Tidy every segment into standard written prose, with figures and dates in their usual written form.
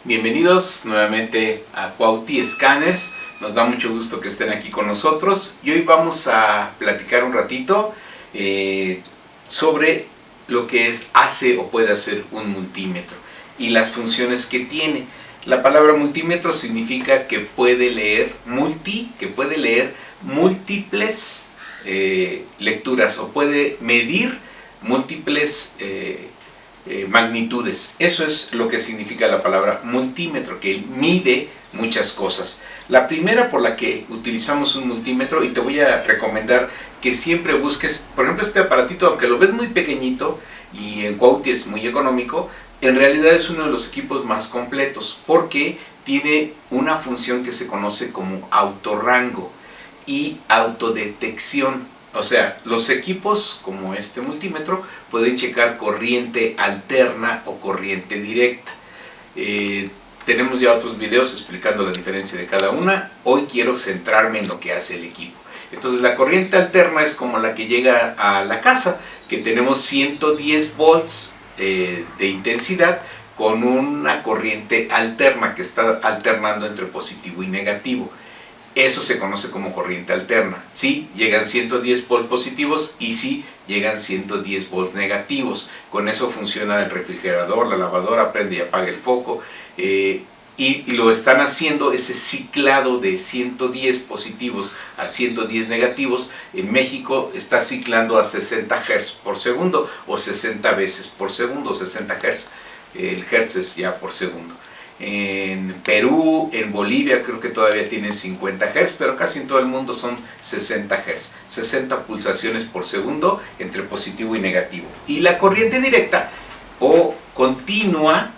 Bienvenidos nuevamente a Cuauhti Scanners. Nos da mucho gusto que estén aquí con nosotros y hoy vamos a platicar un ratito sobre lo que hace o puede hacer un multímetro y las funciones que tiene. La palabra multímetro significa que puede leer múltiples lecturas o puede medir múltiples magnitudes. Eso es lo que significa la palabra multímetro, que mide muchas cosas. La primera por la que utilizamos un multímetro, y te voy a recomendar que siempre busques, por ejemplo, este aparatito, aunque lo ves muy pequeñito y en Cuauhti es muy económico, en realidad es uno de los equipos más completos porque tiene una función que se conoce como autorrango y autodetección. O sea, los equipos como este multímetro pueden checar corriente alterna o corriente directa. Tenemos ya otros videos explicando la diferencia de cada una. Hoy quiero centrarme en lo que hace el equipo. Entonces la corriente alterna es como la que llega a la casa, que tenemos 110 volts de intensidad con una corriente alterna que está alternando entre positivo y negativo. Eso se conoce como corriente alterna. Sí, llegan 110 volts positivos y sí, llegan 110 volts negativos. Con eso funciona el refrigerador, la lavadora, prende y apaga el foco. Y lo están haciendo ese ciclado de 110 positivos a 110 negativos. En México está ciclando a 60 Hz por segundo o 60 veces por segundo, 60 Hz. El Hz es ya por segundo. En Perú, en Bolivia creo que todavía tienen 50 Hz, pero casi en todo el mundo son 60 Hz, 60 pulsaciones por segundo entre positivo y negativo. Y la corriente directa o continua,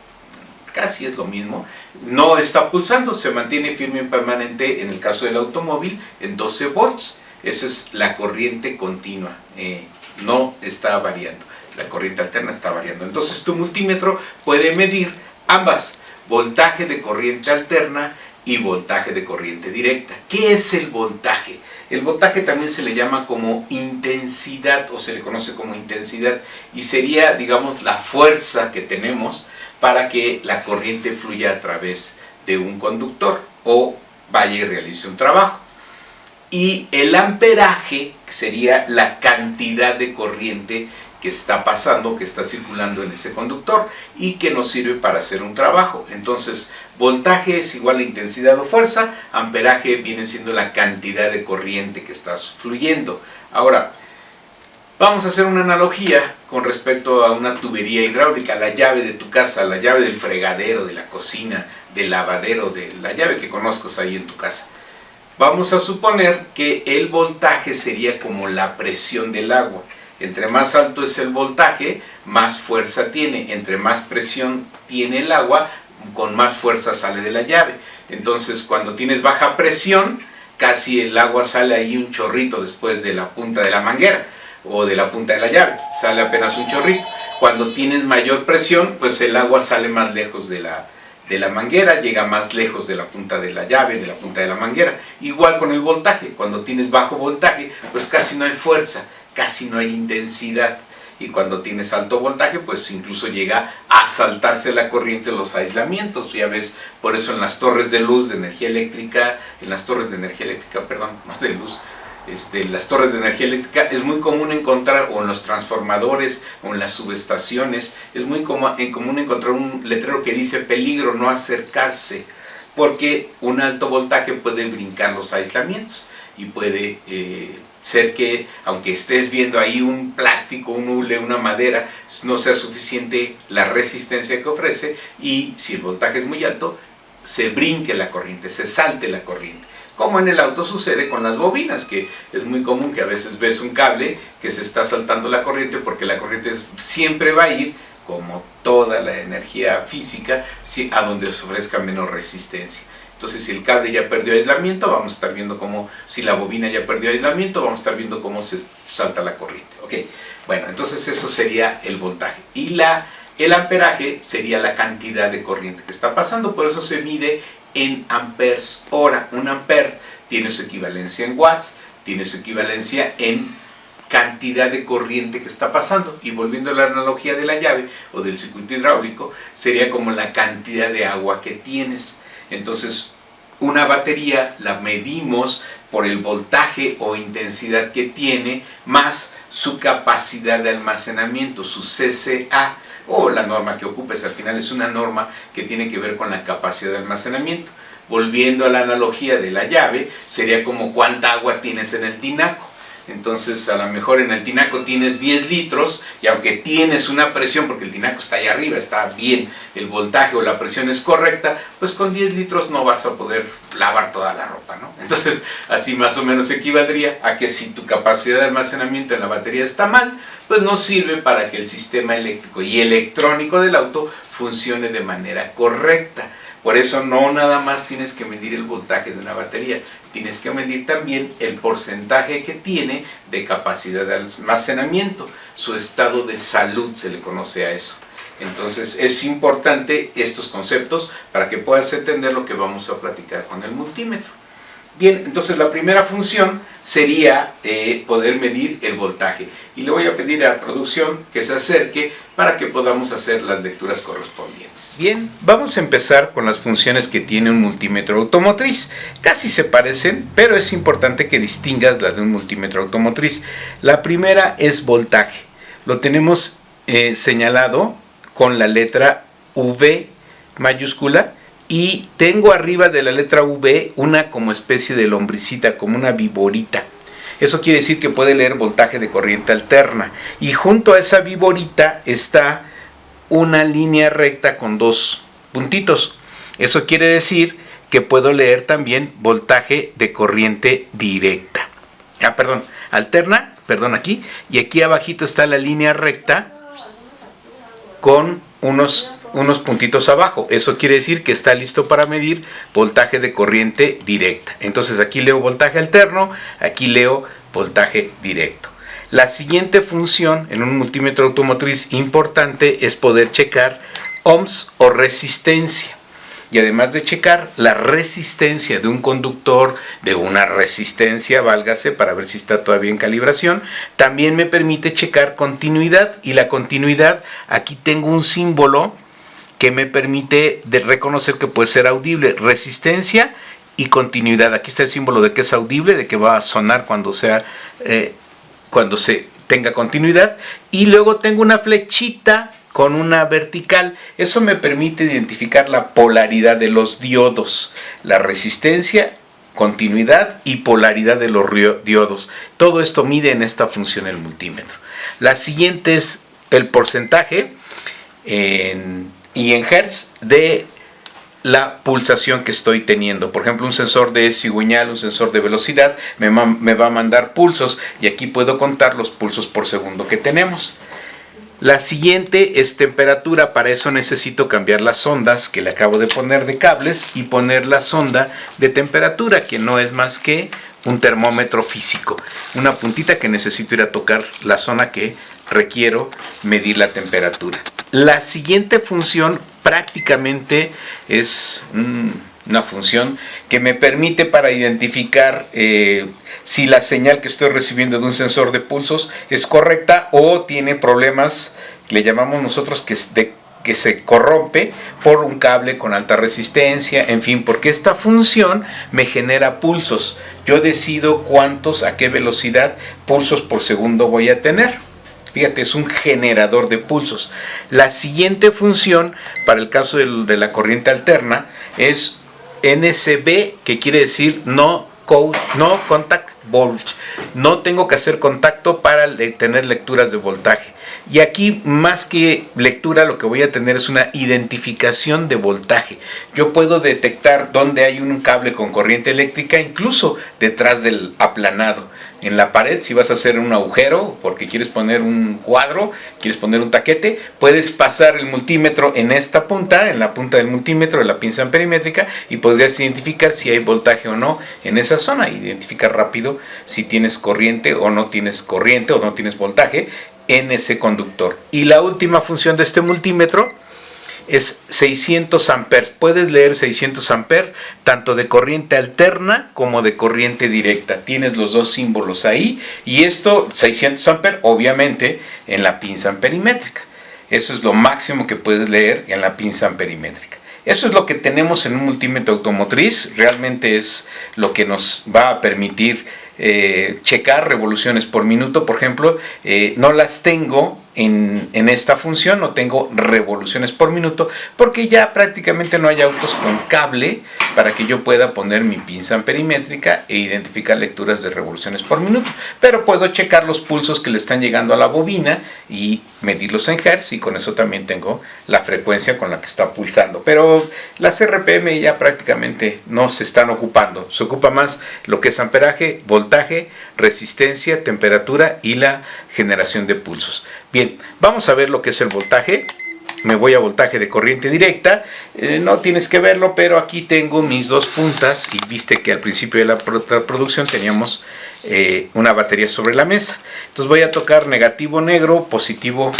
casi es lo mismo, no está pulsando, se mantiene firme y permanente en el caso del automóvil en 12 volts. Esa es la corriente continua, no está variando, la corriente alterna está variando. Entonces tu multímetro puede medir ambas, voltaje de corriente alterna y voltaje de corriente directa. ¿Qué es el voltaje? El voltaje también se le llama como intensidad o se le conoce como intensidad y sería, digamos, la fuerza que tenemos para que la corriente fluya a través de un conductor o vaya y realice un trabajo. Y el amperaje sería la cantidad de corriente que está pasando, que está circulando en ese conductor y que nos sirve para hacer un trabajo. Entonces, voltaje es igual a intensidad o fuerza, amperaje viene siendo la cantidad de corriente que está fluyendo. Ahora, vamos a hacer una analogía con respecto a una tubería hidráulica, la llave de tu casa, la llave del fregadero, de la cocina, del lavadero, de la llave que conozcas ahí en tu casa. Vamos a suponer que el voltaje sería como la presión del agua. Entre más alto es el voltaje, más fuerza tiene. Entre más presión tiene el agua, con más fuerza sale de la llave. Entonces, cuando tienes baja presión, casi el agua sale ahí un chorrito después de la punta de la manguera o de la punta de la llave. Sale apenas un chorrito. Cuando tienes mayor presión, pues el agua sale más lejos de la manguera, llega más lejos de la punta de la llave, de la punta de la manguera. Igual con el voltaje. Cuando tienes bajo voltaje, pues casi no hay fuerza, casi no hay intensidad, y cuando tienes alto voltaje pues incluso llega a saltarse la corriente en los aislamientos. Ya ves, por eso en las torres de luz de energía eléctrica, las torres de energía eléctrica es muy común encontrar, o en los transformadores o en las subestaciones, es muy común encontrar un letrero que dice peligro, no acercarse, porque un alto voltaje puede brincar los aislamientos y puede ser que, aunque estés viendo ahí un plástico, un hule, una madera, no sea suficiente la resistencia que ofrece y si el voltaje es muy alto, se brinque la corriente, se salte la corriente. Como en el auto sucede con las bobinas, que es muy común que a veces ves un cable que se está saltando la corriente porque la corriente siempre va a ir, como toda la energía física, a donde se ofrezca menos resistencia. Entonces, si el cable ya perdió aislamiento, vamos a estar viendo cómo, si la bobina ya perdió aislamiento, vamos a estar viendo cómo se salta la corriente. ¿Ok? Bueno, entonces eso sería el voltaje. Y el amperaje sería la cantidad de corriente que está pasando, por eso se mide en amperes hora. Un amper tiene su equivalencia en watts, tiene su equivalencia en cantidad de corriente que está pasando. Y volviendo a la analogía de la llave o del circuito hidráulico, sería como la cantidad de agua que tienes. Entonces, una batería la medimos por el voltaje o intensidad que tiene más su capacidad de almacenamiento, su CCA, o la norma que ocupes. Al final es una norma que tiene que ver con la capacidad de almacenamiento. Volviendo a la analogía de la llave, sería como cuánta agua tienes en el tinaco. Entonces, a lo mejor en el tinaco tienes 10 litros y aunque tienes una presión, porque el tinaco está ahí arriba, está bien, el voltaje o la presión es correcta, pues con 10 litros no vas a poder lavar toda la ropa, ¿no? Entonces, así más o menos equivaldría a que si tu capacidad de almacenamiento en la batería está mal, pues no sirve para que el sistema eléctrico y electrónico del auto funcione de manera correcta. Por eso no nada más tienes que medir el voltaje de una batería, tienes que medir también el porcentaje que tiene de capacidad de almacenamiento, su estado de salud se le conoce a eso. Entonces es importante estos conceptos para que puedas entender lo que vamos a platicar con el multímetro. Bien, entonces la primera función sería poder medir el voltaje. Y le voy a pedir a producción que se acerque para que podamos hacer las lecturas correspondientes. Bien, vamos a empezar con las funciones que tiene un multímetro automotriz. Casi se parecen, pero es importante que distingas las de un multímetro automotriz. La primera es voltaje. Lo tenemos señalado con la letra V mayúscula. Y tengo arriba de la letra V una como especie de lombricita, como una viborita. Eso quiere decir que puede leer voltaje de corriente alterna. Y junto a esa viborita está una línea recta con dos puntitos. Eso quiere decir que puedo leer también voltaje de corriente directa. Alterna, aquí. Y aquí abajito está la línea recta con unos puntitos abajo. Eso quiere decir que está listo para medir voltaje de corriente directa. Entonces aquí leo voltaje alterno, aquí leo voltaje directo. La siguiente función en un multímetro automotriz importante es poder checar ohms o resistencia. Y además de checar la resistencia de un conductor, de una resistencia, válgase, para ver si está todavía en calibración, también me permite checar continuidad. Y la continuidad, aquí tengo un símbolo que me permite reconocer que puede ser audible, resistencia y continuidad. Aquí está el símbolo de que es audible, de que va a sonar cuando se tenga continuidad. Y luego tengo una flechita con una vertical. Eso me permite identificar la polaridad de los diodos, la resistencia, continuidad y polaridad de los diodos. Todo esto mide en esta función el multímetro. La siguiente es el porcentaje y en hertz de la pulsación que estoy teniendo. Por ejemplo, un sensor de cigüeñal, un sensor de velocidad me va a mandar pulsos y aquí puedo contar los pulsos por segundo que tenemos. La siguiente es temperatura. Para eso necesito cambiar las ondas que le acabo de poner de cables y poner la sonda de temperatura, que no es más que un termómetro físico, una puntita que necesito ir a tocar la zona que requiero medir la temperatura. La siguiente función prácticamente es una función que me permite para identificar si la señal que estoy recibiendo de un sensor de pulsos es correcta o tiene problemas, le llamamos nosotros que se corrompe por un cable con alta resistencia, en fin, porque esta función me genera pulsos. Yo decido a qué velocidad pulsos por segundo voy a tener. Fíjate, es un generador de pulsos. La siguiente función, para el caso de la corriente alterna, es NCV, que quiere decir no contact voltage. No tengo que hacer contacto para tener lecturas de voltaje. Y aquí, más que lectura, lo que voy a tener es una identificación de voltaje. Yo puedo detectar dónde hay un cable con corriente eléctrica, incluso detrás del aplanado. En la pared, si vas a hacer un agujero porque quieres poner un cuadro, quieres poner un taquete, puedes pasar el multímetro en esta punta, en la punta del multímetro de la pinza amperimétrica, y podrías identificar si hay voltaje o no en esa zona. Identificar rápido si tienes corriente o no tienes voltaje en ese conductor. Y la última función de este multímetro es 600 amperes. Puedes leer 600 amperes tanto de corriente alterna como de corriente directa. Tienes los dos símbolos ahí, y esto 600 amperes obviamente en la pinza amperimétrica. Eso es lo máximo que puedes leer en la pinza amperimétrica. Eso es lo que tenemos en un multímetro automotriz. Realmente es lo que nos va a permitir checar revoluciones por minuto. Por ejemplo, no las tengo en esta función, no tengo revoluciones por minuto, porque ya prácticamente no hay autos con cable para que yo pueda poner mi pinza amperimétrica e identificar lecturas de revoluciones por minuto. Pero puedo checar los pulsos que le están llegando a la bobina y medirlos en hertz, y con eso también tengo la frecuencia con la que está pulsando. Pero las RPM ya prácticamente no se están ocupando. Se ocupa más lo que es amperaje, voltaje, resistencia, temperatura y la generación de pulsos. Bien, vamos a ver lo que es el voltaje. Me voy a voltaje de corriente directa. No tienes que verlo, pero aquí tengo mis dos puntas, y viste que al principio de la producción teníamos una batería sobre la mesa. Entonces voy a tocar negativo negro, positivo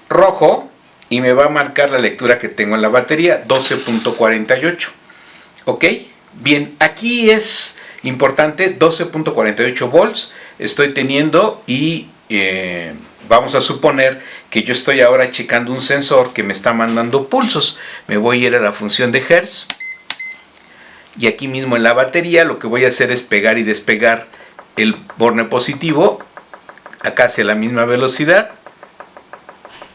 rojo, y me va a marcar la lectura que tengo en la batería, 12.48. ¿Ok? Bien, aquí es importante, 12.48 volts estoy teniendo, y vamos a suponer que yo estoy ahora checando un sensor que me está mandando pulsos. Me voy a ir a la función de hertz, y aquí mismo en la batería lo que voy a hacer es pegar y despegar el borne positivo a casi a la misma velocidad.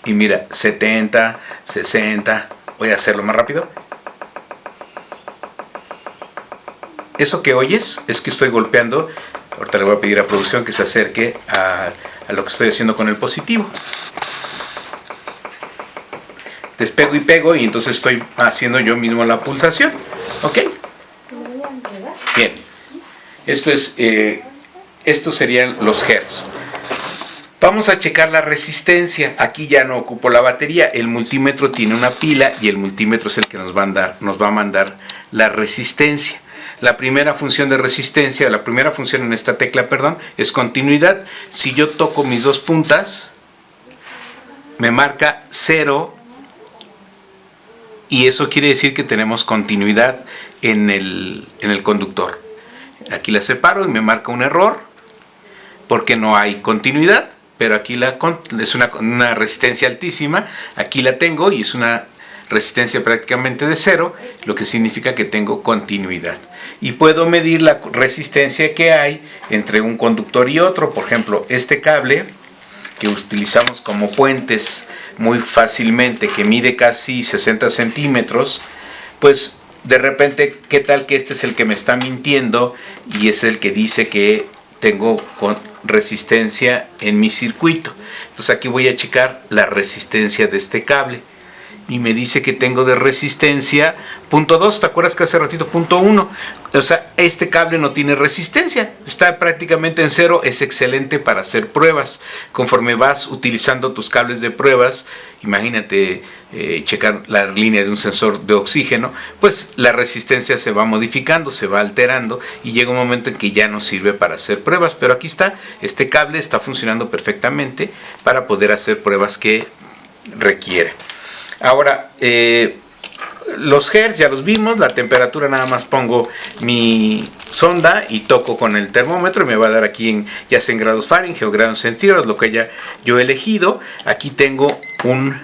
Y mira, 70, 60, voy a hacerlo más rápido. Eso que oyes es que estoy golpeando. Ahorita le voy a pedir a producción que se acerque a lo que estoy haciendo con el positivo. Despego y pego, y entonces estoy haciendo yo mismo la pulsación. ¿Ok? Bien. Estos serían los hertz. Vamos a checar la resistencia. Aquí ya no ocupo la batería. El multímetro tiene una pila, y el multímetro es el que nos va a mandar la resistencia. La primera función de resistencia, la primera función en esta tecla, perdón, es continuidad. Si yo toco mis dos puntas, me marca 0, y eso quiere decir que tenemos continuidad en el conductor. Aquí la separo y me marca un error porque no hay continuidad, pero aquí es una resistencia altísima. Aquí la tengo, y es una resistencia prácticamente de 0, lo que significa que tengo continuidad. Y puedo medir la resistencia que hay entre un conductor y otro. Por ejemplo, este cable que utilizamos como puentes muy fácilmente, que mide casi 60 centímetros, pues de repente, ¿qué tal que este es el que me está mintiendo y es el que dice que tengo resistencia en mi circuito? Entonces aquí voy a checar la resistencia de este cable, y me dice que tengo de resistencia 0.2, ¿te acuerdas que hace ratito 0.1? O sea, este cable no tiene resistencia, está prácticamente en 0, es excelente para hacer pruebas. Conforme vas utilizando tus cables de pruebas, imagínate checar la línea de un sensor de oxígeno, pues la resistencia se va modificando, se va alterando, y llega un momento en que ya no sirve para hacer pruebas. Pero aquí está, este cable está funcionando perfectamente para poder hacer pruebas que requiera. Ahora, los hertz ya los vimos. La temperatura, nada más pongo mi sonda y toco con el termómetro, y me va a dar aquí ya sea en grados Fahrenheit o grados centígrados, lo que yo he elegido. Aquí tengo un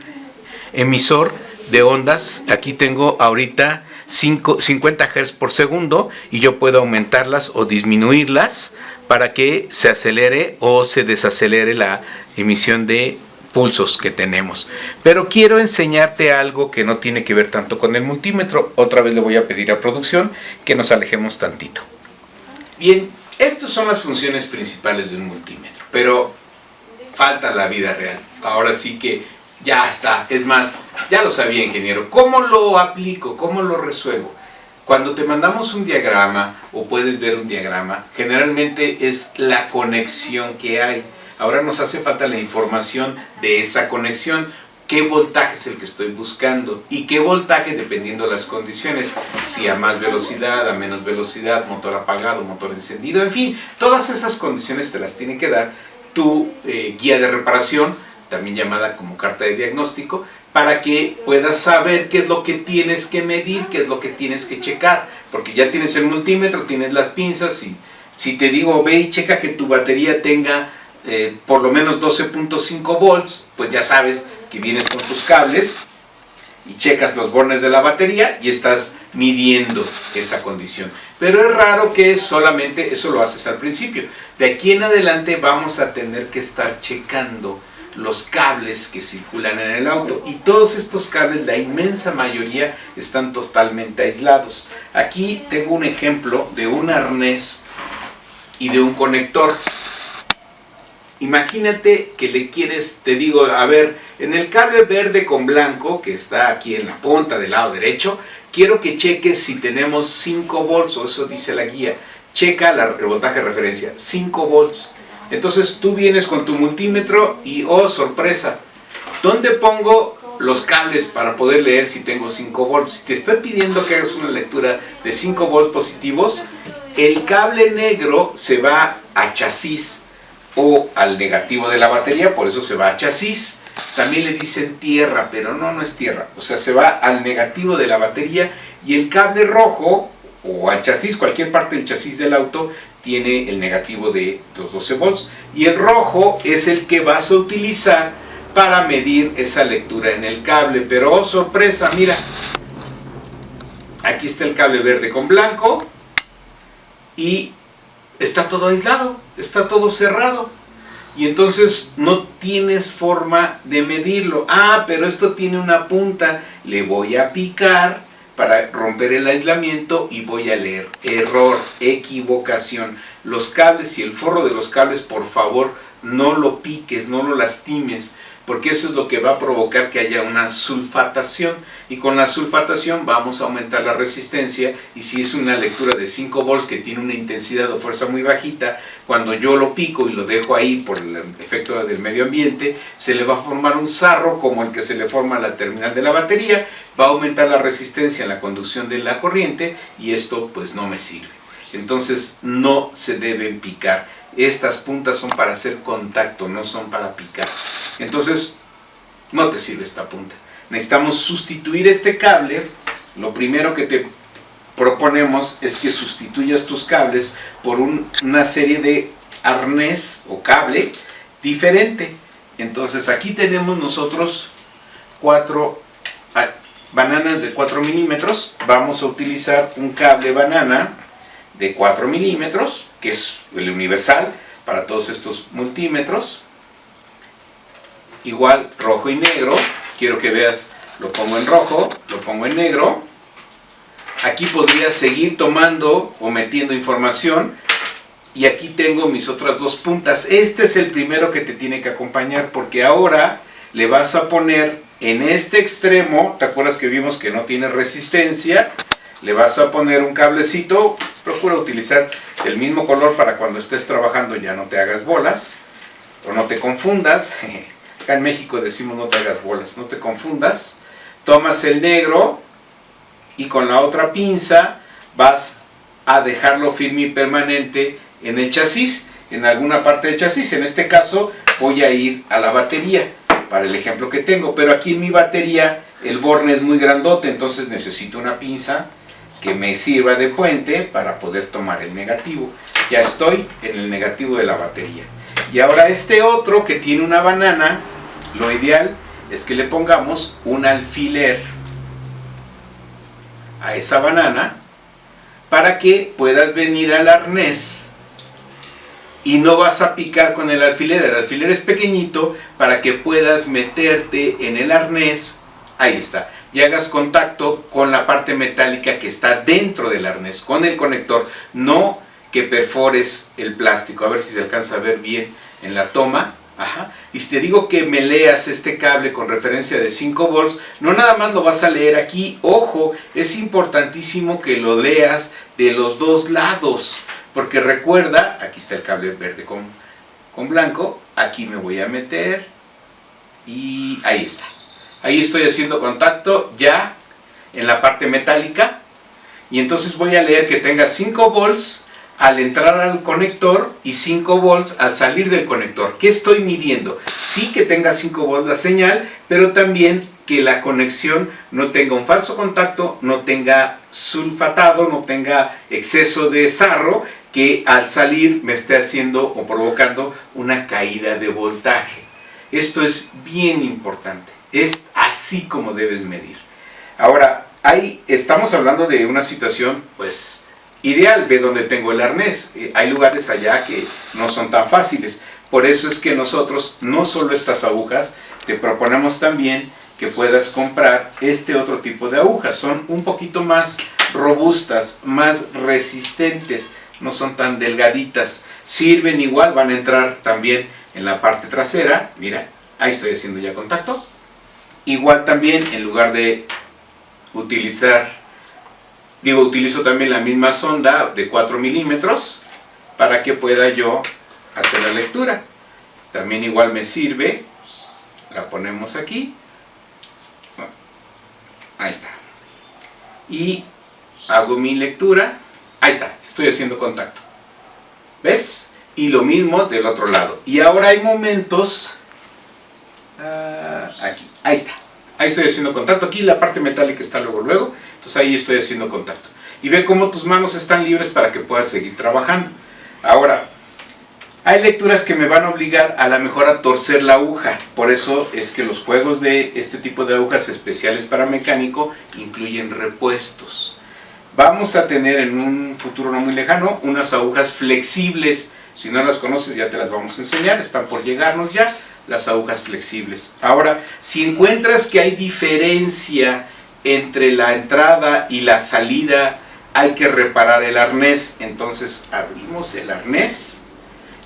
emisor de ondas. Aquí tengo ahorita 50 hertz por segundo, y yo puedo aumentarlas o disminuirlas para que se acelere o se desacelere la emisión de pulsos que tenemos. Pero quiero enseñarte algo que no tiene que ver tanto con el multímetro. Otra vez le voy a pedir a producción que nos alejemos tantito. Bien, estas son las funciones principales de un multímetro, pero falta la vida real. Ahora sí que ya está. Es más, ya lo sabía, ingeniero. ¿Cómo lo aplico? ¿Cómo lo resuelvo? Cuando te mandamos un diagrama, o puedes ver un diagrama, generalmente es la conexión que hay. Ahora nos hace falta la información de esa conexión. ¿Qué voltaje es el que estoy buscando? ¿Y qué voltaje dependiendo de las condiciones? Si a más velocidad, a menos velocidad, motor apagado, motor encendido, en fin, todas esas condiciones te las tiene que dar tu guía de reparación, también llamada como carta de diagnóstico, para que puedas saber qué es lo que tienes que medir, qué es lo que tienes que checar, porque ya tienes el multímetro, tienes las pinzas, y si te digo ve y checa que tu batería tenga por lo menos 12.5 volts, pues ya sabes que vienes con tus cables y checas los bornes de la batería y estás midiendo esa condición. Pero es raro que solamente eso lo haces al principio. De aquí en adelante vamos a tener que estar checando los cables que circulan en el auto, y todos estos cables, la inmensa mayoría, están totalmente aislados. Aquí tengo un ejemplo de un arnés y de un conector. Imagínate que le quieres, te digo, a ver, en el cable verde con blanco, que está aquí en la punta del lado derecho, quiero que cheques si tenemos 5 volts, o eso dice la guía. Checa el voltaje de referencia, 5 volts. Entonces tú vienes con tu multímetro y, oh sorpresa, ¿dónde pongo los cables para poder leer si tengo 5 volts? Si te estoy pidiendo que hagas una lectura de 5 volts positivos, el cable negro se va a chasis o al negativo de la batería, por eso se va a chasis. También le dicen tierra, pero no es tierra, o sea, se va al negativo de la batería, y el cable rojo o al chasis, cualquier parte del chasis del auto, tiene el negativo de los 12 volts, y el rojo es el que vas a utilizar para medir esa lectura en el cable. Pero oh sorpresa, mira, aquí está el cable verde con blanco y está todo aislado, está todo cerrado, y entonces no tienes forma de medirlo. Pero esto tiene una punta, le voy a picar para romper el aislamiento y voy a leer. Error, equivocación. Los cables y el forro de los cables, por favor, no lo piques, no lo lastimes, porque eso es lo que va a provocar que haya una sulfatación, y con la sulfatación vamos a aumentar la resistencia. Y si es una lectura de 5 volts que tiene una intensidad o fuerza muy bajita, cuando yo lo pico y lo dejo ahí por el efecto del medio ambiente, se le va a formar un sarro como el que se le forma a la terminal de la batería, va a aumentar la resistencia en la conducción de la corriente, y esto pues no me sirve. Entonces no se deben picar. Estas puntas son para hacer contacto, no son para picar. Entonces no te sirve esta punta. Necesitamos sustituir este cable. Lo primero que te proponemos es que sustituyas tus cables por una serie de arnés o cable diferente. Entonces aquí tenemos nosotros 4 bananas de 4 milímetros. Vamos a utilizar un cable banana de 4 milímetros, que es el universal para todos estos multímetros. Igual rojo y negro. Quiero que veas, lo pongo en rojo, lo pongo en negro. Aquí podría seguir tomando o metiendo información, y aquí tengo mis otras 2 puntas. Este es el primero que te tiene que acompañar, porque ahora le vas a poner en este extremo, ¿te acuerdas que vimos que no tiene resistencia? Le vas a poner un cablecito. Procura utilizar el mismo color para cuando estés trabajando ya no te hagas bolas o no te confundas. Acá en México decimos no te hagas bolas, no te confundas. Tomas el negro y con la otra pinza vas a dejarlo firme y permanente en el chasis, en alguna parte del chasis. En este caso voy a ir a la batería para el ejemplo que tengo, pero aquí en mi batería el borne es muy grandote, entonces necesito una pinza que me sirva de puente para poder tomar el negativo. Ya estoy en el negativo de la batería. Y ahora este otro que tiene una banana, lo ideal es que le pongamos un alfiler a esa banana para que puedas venir al arnés y no vas a picar con el alfiler. El alfiler es pequeñito para que puedas meterte en el arnés. Ahí está. Y hagas contacto con la parte metálica que está dentro del arnés, con el conector, no que perfores el plástico. A ver si se alcanza a ver bien en la toma. Y si te digo que me leas este cable con referencia de 5 volts, no nada más lo vas a leer aquí. Ojo, es importantísimo que lo leas de los 2 lados, porque recuerda, aquí está el cable verde con blanco, aquí me voy a meter y ahí está. Ahí estoy haciendo contacto ya en la parte metálica, y entonces voy a leer que tenga 5 volts al entrar al conector y 5 volts al salir del conector. ¿Qué estoy midiendo? Sí que tenga 5 volts la señal, pero también que la conexión no tenga un falso contacto, no tenga sulfatado, no tenga exceso de sarro que al salir me esté haciendo o provocando una caída de voltaje. Esto es bien importante, es así como debes medir. Ahora, estamos hablando de una situación pues ideal, ve donde tengo el arnés. Hay lugares allá que no son tan fáciles, por eso es que nosotros no solo estas agujas, te proponemos también que puedas comprar este otro tipo de agujas. Son un poquito más robustas, más resistentes, no son tan delgaditas, sirven igual, van a entrar también en la parte trasera. Mira, ahí estoy haciendo ya contacto. Igual también, en lugar de utilizo también la misma sonda de 4 milímetros para que pueda yo hacer la lectura. También igual me sirve, la ponemos aquí, ahí está, y hago mi lectura, ahí está, estoy haciendo contacto, ¿ves? Y lo mismo del otro lado. Y ahora hay momentos, aquí, ahí está, ahí estoy haciendo contacto, aquí la parte metálica está luego, entonces ahí estoy haciendo contacto. Y ve cómo tus manos están libres para que puedas seguir trabajando. Ahora, hay lecturas que me van a obligar a lo mejor a torcer la aguja, por eso es que los juegos de este tipo de agujas especiales para mecánico incluyen repuestos. Vamos a tener en un futuro no muy lejano unas agujas flexibles, si no las conoces ya te las vamos a enseñar, están por llegarnos ya las agujas flexibles. Ahora, si encuentras que hay diferencia entre la entrada y la salida, hay que reparar el arnés, entonces abrimos el arnés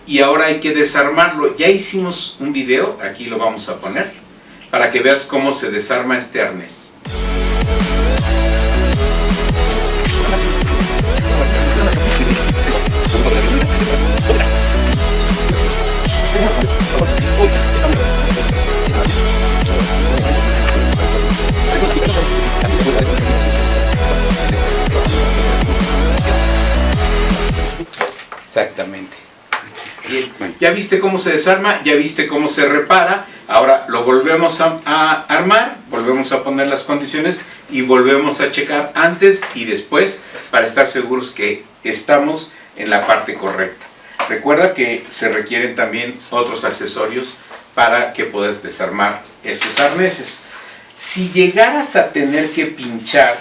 y ahora hay que desarmarlo. Ya hicimos un video, aquí lo vamos a poner, para que veas cómo se desarma este arnés. Exactamente. Bien. Ya viste cómo se desarma, ya viste cómo se repara. Ahora lo volvemos a armar, volvemos a poner las condiciones y volvemos a checar antes y después para estar seguros que estamos en la parte correcta. Recuerda que se requieren también otros accesorios para que puedas desarmar esos arneses. Si llegaras a tener que pinchar,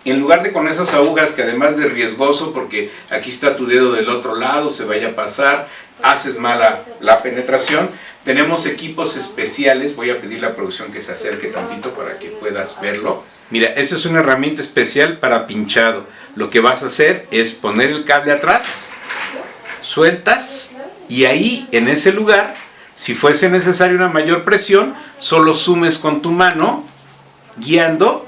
en lugar de con esas agujas que además de riesgoso, porque aquí está tu dedo del otro lado, se vaya a pasar, haces mala la penetración, tenemos equipos especiales. Voy a pedir a la producción que se acerque tantito para que puedas verlo. Mira, esta es una herramienta especial para pinchado. Lo que vas a hacer es poner el cable atrás, sueltas y ahí en ese lugar, si fuese necesaria una mayor presión, solo sumes con tu mano, guiando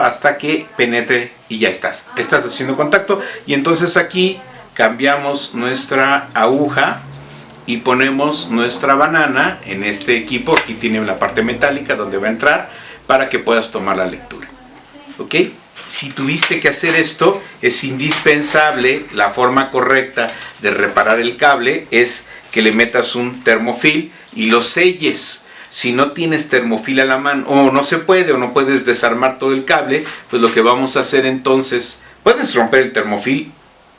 hasta que penetre y ya estás haciendo contacto. Y entonces aquí cambiamos nuestra aguja y ponemos nuestra banana en este equipo. Aquí tiene la parte metálica donde va a entrar para que puedas tomar la lectura. ¿Ok? Si tuviste que hacer esto, es indispensable. La forma correcta de reparar el cable es que le metas un termofil y lo selles. Si no tienes termofil a la mano, o no se puede, o no puedes desarmar todo el cable, pues lo que vamos a hacer entonces, puedes romper el termofil,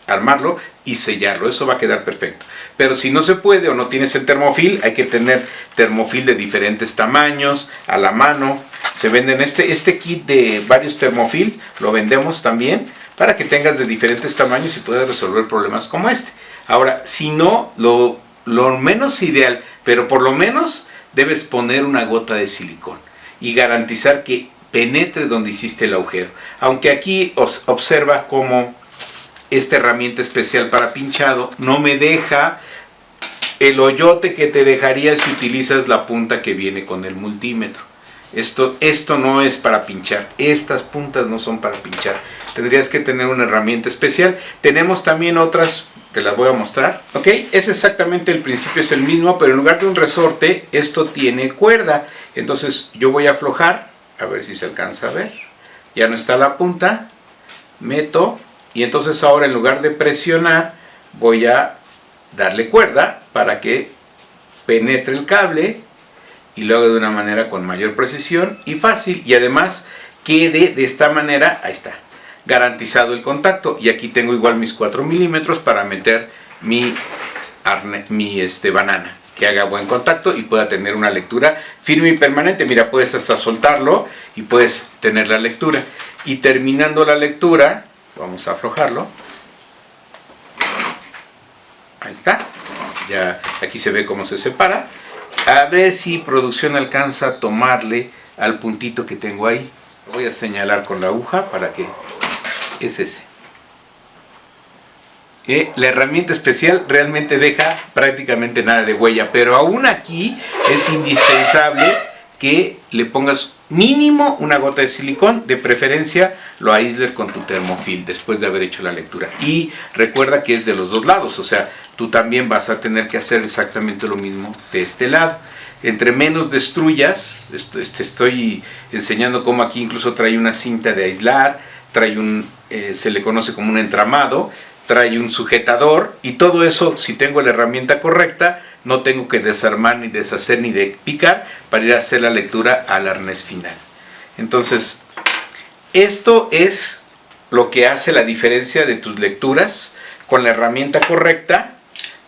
armarlo y sellarlo, eso va a quedar perfecto. Pero si no se puede o no tienes el termofil, hay que tener termofil de diferentes tamaños a la mano. Se venden este kit de varios termofil, lo vendemos también para que tengas de diferentes tamaños y puedas resolver problemas como este. Ahora, si no, lo menos ideal, pero por lo menos debes poner una gota de silicón y garantizar que penetre donde hiciste el agujero. Aunque aquí observa cómo esta herramienta especial para pinchado no me deja el hoyote que te dejaría si utilizas la punta que viene con el multímetro. Esto no es para pinchar, estas puntas no son para pinchar. Tendrías que tener una herramienta especial. Tenemos también otras, te las voy a mostrar. Ok, es exactamente el principio, es el mismo, pero en lugar de un resorte, esto tiene cuerda. Entonces yo voy a aflojar, a ver si se alcanza a ver. Ya no está la punta, meto, y entonces ahora en lugar de presionar, voy a darle cuerda para que penetre el cable y lo hago de una manera con mayor precisión y fácil, y además quede de esta manera, ahí está, garantizado el contacto. Y aquí tengo igual mis 4 milímetros para meter mi banana, que haga buen contacto y pueda tener una lectura firme y permanente. Mira, puedes hasta soltarlo y puedes tener la lectura. Y terminando la lectura, vamos a aflojarlo. Ahí está. Ya aquí se ve cómo se separa. A ver si producción alcanza a tomarle al puntito que tengo ahí. Lo voy a señalar con la aguja para que es ese. La herramienta especial realmente deja prácticamente nada de huella, pero aún aquí es indispensable que le pongas mínimo una gota de silicón, de preferencia lo aísles con tu termofil después de haber hecho la lectura. Y recuerda que es de los dos lados, o sea, tú también vas a tener que hacer exactamente lo mismo de este lado. Entre menos destruyas, estoy enseñando cómo aquí incluso trae una cinta de aislar, trae se le conoce como un entramado, trae un sujetador, y todo eso, si tengo la herramienta correcta, no tengo que desarmar, ni deshacer, ni de picar para ir a hacer la lectura al arnés final. Entonces, esto es lo que hace la diferencia de tus lecturas con la herramienta correcta,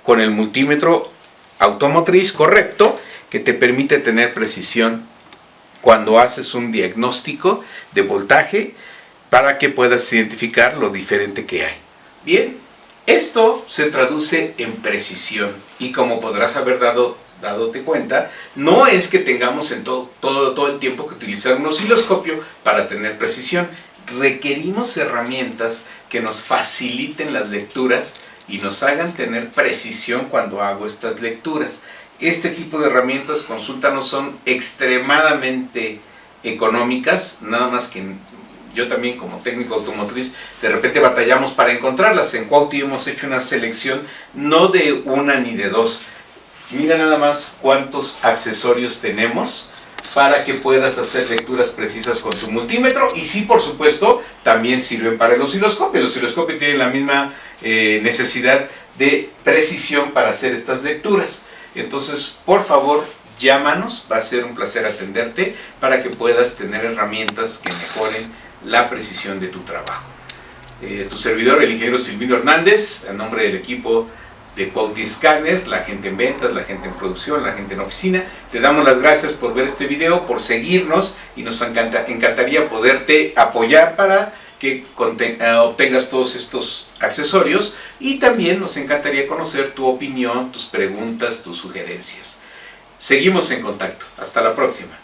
con el multímetro automotriz correcto, que te permite tener precisión cuando haces un diagnóstico de voltaje para que puedas identificar lo diferente que hay. Bien, esto se traduce en precisión, y como podrás haber dadote cuenta, no es que tengamos en todo el tiempo que utilizar un osciloscopio para tener precisión. Requerimos herramientas que nos faciliten las lecturas y nos hagan tener precisión cuando hago estas lecturas. Este tipo de herramientas, consúltanos, son extremadamente económicas, nada más que yo también como técnico automotriz de repente batallamos para encontrarlas. En Cuauhti hemos hecho una selección no de una ni de dos. Mira nada más cuántos accesorios tenemos para que puedas hacer lecturas precisas con tu multímetro, y sí, por supuesto, también sirven para el osciloscopio. El osciloscopio tiene la misma necesidad de precisión para hacer estas lecturas. Entonces, por favor, llámanos, va a ser un placer atenderte para que puedas tener herramientas que mejoren la precisión de tu trabajo. Tu servidor, el ingeniero Silvino Hernández, a nombre del equipo de Cuauhti Scanner, la gente en ventas, la gente en producción, la gente en oficina, te damos las gracias por ver este video, por seguirnos, y nos encantaría poderte apoyar para que obtengas todos estos accesorios, y también nos encantaría conocer tu opinión, tus preguntas, tus sugerencias. Seguimos en contacto. Hasta la próxima.